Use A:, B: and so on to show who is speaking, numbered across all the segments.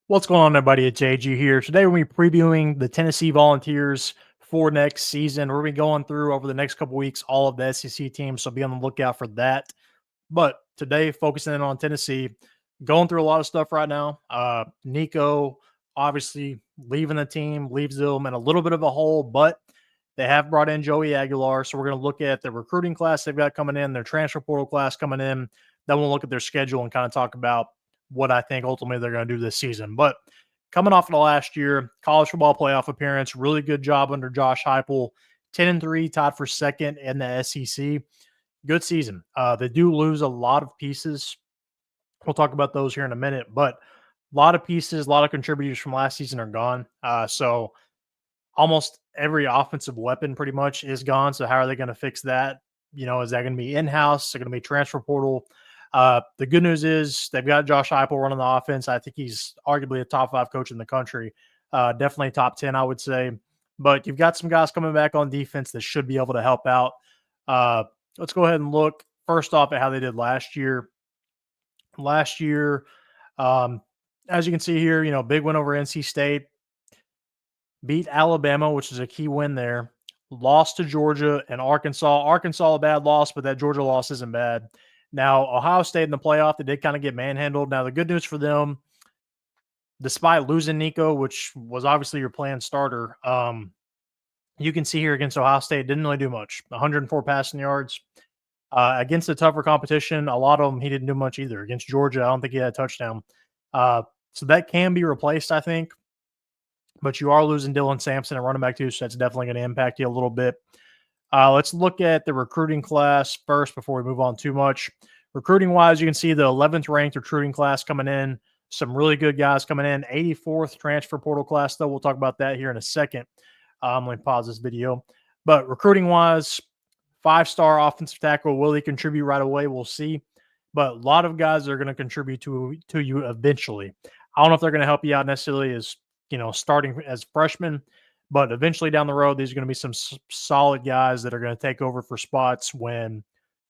A: What's going on, everybody? It's AG here. Today, we're going to be previewing the Tennessee Volunteers for next season. We're going to be going through over the next couple weeks all of the SEC teams, so be on the lookout for that. But today, focusing in on Tennessee, going through a lot of stuff right now. Nico, obviously, leaving the team, leaves them in a little bit of a hole, but they have brought in Joey Aguilar. So we're going to look at the recruiting class they've got coming in, their transfer portal class coming in. Then we'll look at their schedule and kind of talk about what I think ultimately they're going to do this season. But coming off of the last year, college football playoff appearance, really good job under Josh Heupel, 10-3, tied for second in the SEC. Good season. They do lose a lot of pieces. We'll talk about those here in a minute, but a lot of pieces, a lot of contributors from last season are gone. So almost every offensive weapon pretty much is gone. So how are they going to fix that? Is that going to be in-house? Is it going to be transfer portal? The good news is they've got Josh Heupel running the offense. I think he's arguably a top 5 coach in the country. Definitely top 10, I would say. But you've got some guys coming back on defense that should be able to help out. Let's go ahead and look first off at how they did last year. Last year, as you can see here, big win over NC State. Beat Alabama, which is a key win there. Lost to Georgia and Arkansas. Arkansas, a bad loss, but that Georgia loss isn't bad. Now, Ohio State in the playoff, they did kind of get manhandled. Now, the good news for them, despite losing Nico, which was obviously your planned starter, you can see here against Ohio State, didn't really do much. 104 passing yards. Against the tougher competition, a lot of them, he didn't do much either. Against Georgia, I don't think he had a touchdown. So that can be replaced, I think. But you are losing Dylan Sampson at running back too, so that's definitely going to impact you a little bit. Let's look at the recruiting class first before we move on too much. Recruiting-wise, you can see the 11th ranked recruiting class coming in. Some really good guys coming in. 84th transfer portal class, though. We'll talk about that here in a second. Let me pause this video. But recruiting-wise, 5-star offensive tackle. Will he contribute right away? We'll see. But a lot of guys are going to contribute to you eventually. I don't know if they're going to help you out necessarily as starting as freshmen, but eventually down the road, these are going to be some solid guys that are going to take over for spots when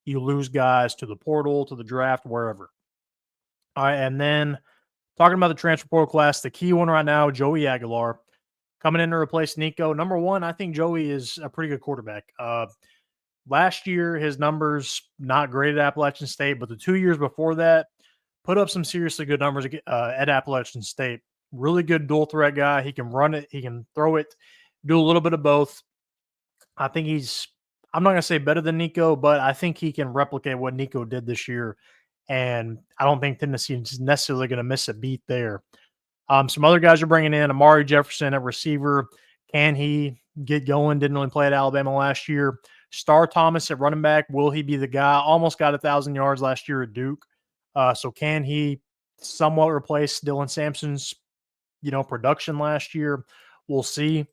A: you lose guys to the portal, to the draft, wherever. All right, and then talking about the transfer portal class, the key one right now, Joey Aguilar, coming in to replace Nico. Number one, I think Joey is a pretty good quarterback. Last year, his numbers not great at Appalachian State, but the 2 years before that, put up some seriously good numbers at Appalachian State. Really good dual threat guy. He can run it. He can throw it, do a little bit of both. I think I'm not going to say better than Nico, but I think he can replicate what Nico did this year. And I don't think Tennessee is necessarily going to miss a beat there. Some other guys are bringing in Amari Jefferson at receiver. Can he get going? Didn't really play at Alabama last year. Star Thomas at running back. Will he be the guy? Almost got 1,000 yards last year at Duke. So can he somewhat replace Dylan Sampson's production last year? We'll see.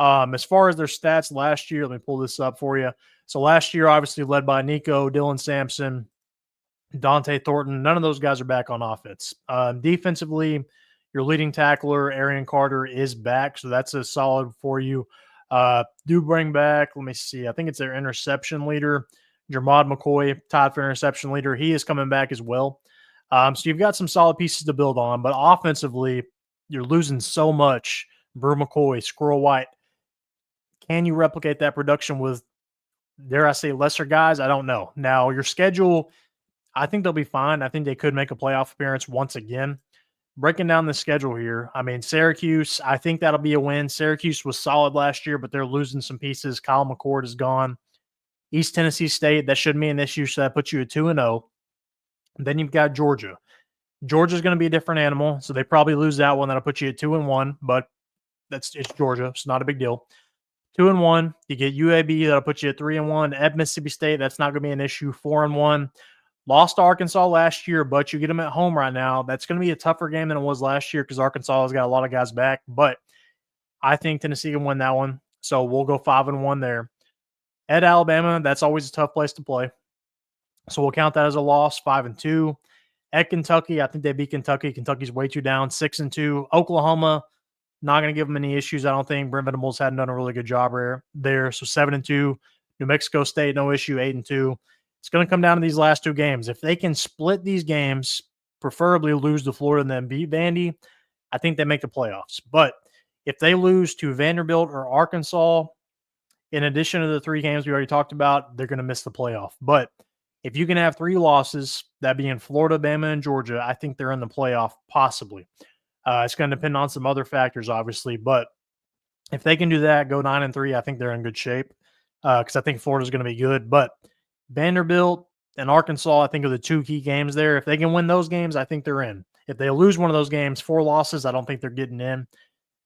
A: As far as their stats last year, let me pull this up for you. So last year, obviously led by Nico, Dylan Sampson, Dante Thornton. None of those guys are back on offense. Defensively, your leading tackler, Arion Carter, is back, so that's a solid for you. Do bring back, let me see, I think it's their interception leader, Bru McCoy, tied for interception leader. He is coming back as well. So you've got some solid pieces to build on, but offensively, you're losing so much. Bru McCoy, Squirrel White. Can you replicate that production with, dare I say, lesser guys? I don't know. Now, your schedule, I think they'll be fine. I think they could make a playoff appearance once again. Breaking down the schedule here, I mean, Syracuse, I think that'll be a win. Syracuse was solid last year, but they're losing some pieces. Kyle McCord is gone. East Tennessee State, that shouldn't be an issue, so that puts you at 2-0. Then you've got Georgia. Georgia's going to be a different animal, so they probably lose that one. That'll put you at 2-1, but it's Georgia. It's not a big deal. 2-1. You get UAB. That'll put you at 3-1. At Mississippi State, that's not going to be an issue. 4-1. Lost to Arkansas last year, but you get them at home right now. That's going to be a tougher game than it was last year because Arkansas has got a lot of guys back, but I think Tennessee can win that one. So we'll go 5-1 there. At Alabama, that's always a tough place to play. So we'll count that as a loss, 5-2. At Kentucky, I think they beat Kentucky. Kentucky's way too down, 6-2. Oklahoma, not going to give them any issues, I don't think. Brent Venables hadn't done a really good job there. So 7-2. New Mexico State, no issue, 8-2. It's going to come down to these last two games. If they can split these games, preferably lose to Florida and then beat Vandy, I think they make the playoffs. But if they lose to Vanderbilt or Arkansas, in addition to the 3 games we already talked about, they're going to miss the playoff. But if you can have 3 losses, that being Florida, Bama, and Georgia, I think they're in the playoff possibly. It's going to depend on some other factors, obviously, but if they can do that, go 9-3, I think they're in good shape because I think Florida's going to be good. But Vanderbilt and Arkansas, I think, are the 2 key games there. If they can win those games, I think they're in. If they lose one of those games, 4 losses, I don't think they're getting in.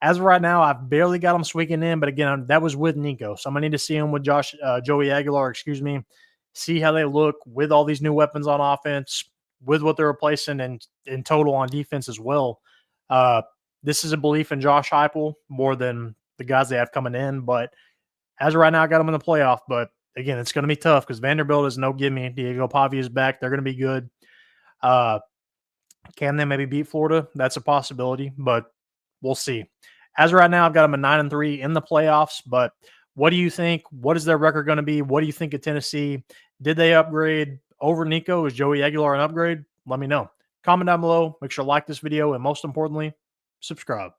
A: As of right now, I've barely got them squeaking in, but again, that was with Nico. So I'm going to need to see him with Joey Aguilar, see how they look with all these new weapons on offense, with what they're replacing and in total on defense as well. This is a belief in Josh Heupel more than the guys they have coming in. But as of right now, I got them in the playoff. But again, it's going to be tough because Vanderbilt is no gimme. Diego Pavia is back. They're going to be good. Can they maybe beat Florida? That's a possibility, but we'll see. As of right now, I've got them at 9-3 in the playoffs. But what do you think? What is their record going to be? What do you think of Tennessee? Did they upgrade over Nico? Is Joey Aguilar an upgrade? Let me know. Comment down below. Make sure to like this video. And most importantly, subscribe.